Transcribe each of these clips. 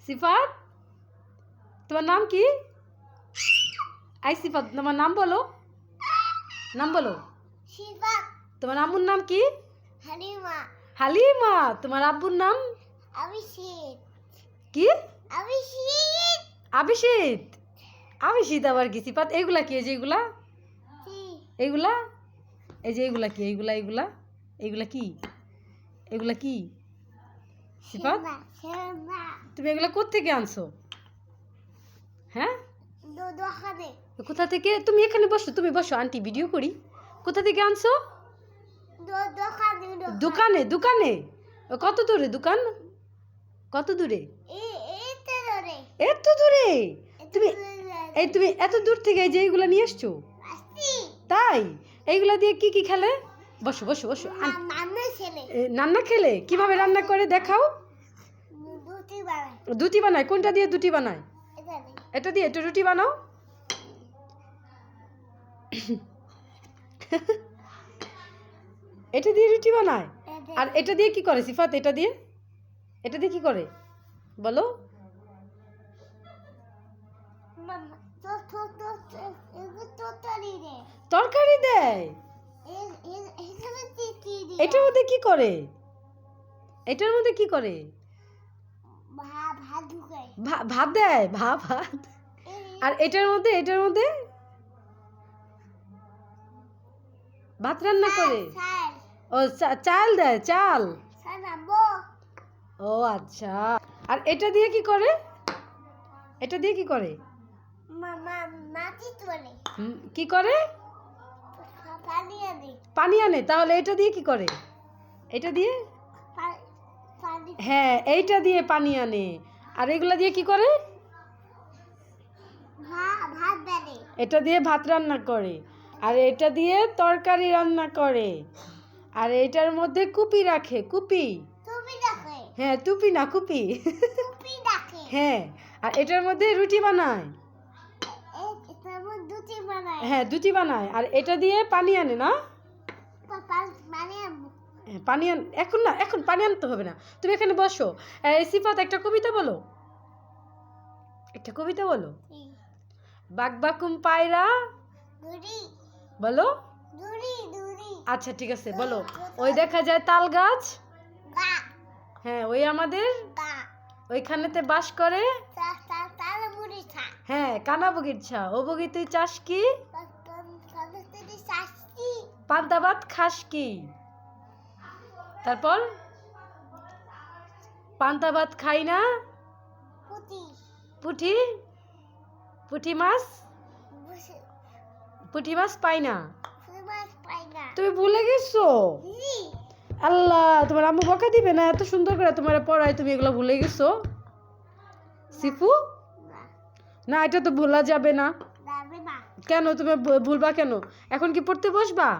সিফাত, তোমার নাম কি? আই সিফাত, তোমার নাম বলো, নাম বলো। সিফাত। তোমার আম্মুর নাম কি? হালিমা। হালিমা। তোমার আব্বুর নাম অভিষেক। কি? অভিষেক। আবিষিত। আবিষিত আবার কি সিফাত? এইগুলা কি? এই যে এইগুলা, এইগুলা, এই যে এইগুলা কি? এইগুলা এইগুলা এইগুলা কি? এগুলা কি সিফাত? তুমি এগুলা কোত্থেকে আনছো? হ্যাঁ, কোথা থেকে? তুমি এখানে বসো, তুমি বসো, আন্টি ভিডিও করি। কোথা থেকে আনছো? দোকানে। দোকানে কত দূরে দোকান? কত দূরে? এত দূরে? তুমি এই তুমি এত দূর থেকে এই যে এইগুলা নিয়ে আসছো? তাই? এইগুলা দিয়ে কি কি খেলে? বসো বসো বসো। রান্না খেলে? কিভাবে রান্না করে দেখাও। দুটি বানায়? কোনটা দিয়ে দুটি বানায়? এটা দিয়ে একটু রুটি বানাও। এটা দিয়ে রুটি বানায়। আর এটা দিয়ে কি করে সিফাত? এটা দিয়ে, এটা দিয়ে কি করে বলো? তরকারি দেয়। এটার মধ্যে কি করে? এটার মধ্যে কি করে? ভাত দেয়। ভাত। আর এটার মধ্যে, এটার মধ্যে ভাত রান্না করে। ও চাল দেয়, চাল। ও আচ্ছা। আর এটা দিয়ে কি করে? এটা দিয়ে কি করে? কি করে? পানি আনে। তাহলে এটা দিয়ে কি করে? এটা দিয়ে, হ্যাঁ এইটা দিয়ে পানি আনে। আর এগুলা দিয়ে কি করে? এটা দিয়ে ভাত রান্না করে। আর এটা দিয়ে তরকারি রান্না করে। আর এটার মধ্যে কুপি রাখে। কুপি? হ্যাঁ, টুপি না, কুপি। হ্যাঁ। আর এটার মধ্যে রুটি বানায়। হ্যাঁ, দুটি বানায়। আর এটা দিয়ে পানি আনে না? পানি আন এখন না, এখন পানি আনতে হবে না। তুমি এখানে বসো। সিফাত একটা কবিতা বলো, একটা কবিতা বলো। বাকবাকুম পায়রা বলো। আচ্ছা ঠিক আছে বলো। ওই দেখা যায় তাল গাছ, হ্যাঁ ওই আমাদের ওইখানেতে বাস করে। হ্যাঁ, কানা বগির ছা। ও বগি তুই চাস কি? পান্তা ভাত খাস কি? তারপর পান্তা ভাত খাই না। পুঁটি, পুঁটি মাছ, পুঁটি মাছ পাই না। তুমি ভুলে গেছো? আল্লাহ, তোমার আম্মু বকা দিবে না? এত সুন্দর করে তোমার পড়ায়, তুমি এগুলো ভুলে গেছো সিফু? না, এটা তো ভোলা যাবে না। কেন তুমি ভুলবা কেন? এখন কি পড়তে বসবা?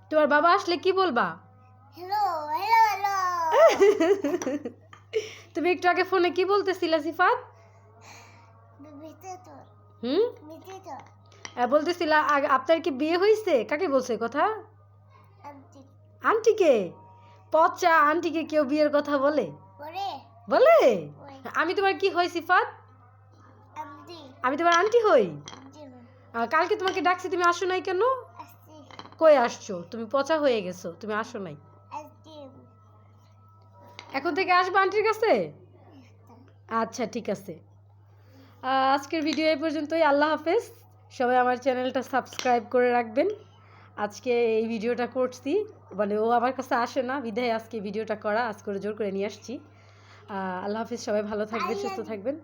তোমার বাবা আসলে কি বলবা? তুমি একটু আগে ফোনে কি বলতেছিলা সিফাত? বলতেছিলা আপনার কি বিয়ে হয়েছে? কাকে বলছে কথা? আন্টিকে। পচা আন্টিকে কেউ বিয়ের কথা বলে? বলে? আমি তোমার কি হই সিফাত? আমি তোমার আন্টি হই? কালকে তোমাকে ডাকছি, তুমি আসো নাই কেন? কই আসছো? তুমি পচা হয়ে গেছো, তুমি আসো নাই। এখন থেকে আসবে আন্টির কাছে? আচ্ছা ঠিক আছে। আজকের ভিডিও এই পর্যন্তই। আল্লাহ হাফেজ। সবাই আমার চ্যানেলটা সাবস্ক্রাইব করে রাখবেন। আজকে এই ভিডিওটা করছি, মানে ও আমার কাছে আসে না বিধায় আজকে ভিডিওটা করা, আজকে জোর করে নিয়ে আসছি। আল্লাহ হাফেজ। সবাই ভালো থাকবেন, সুস্থ থাকবেন।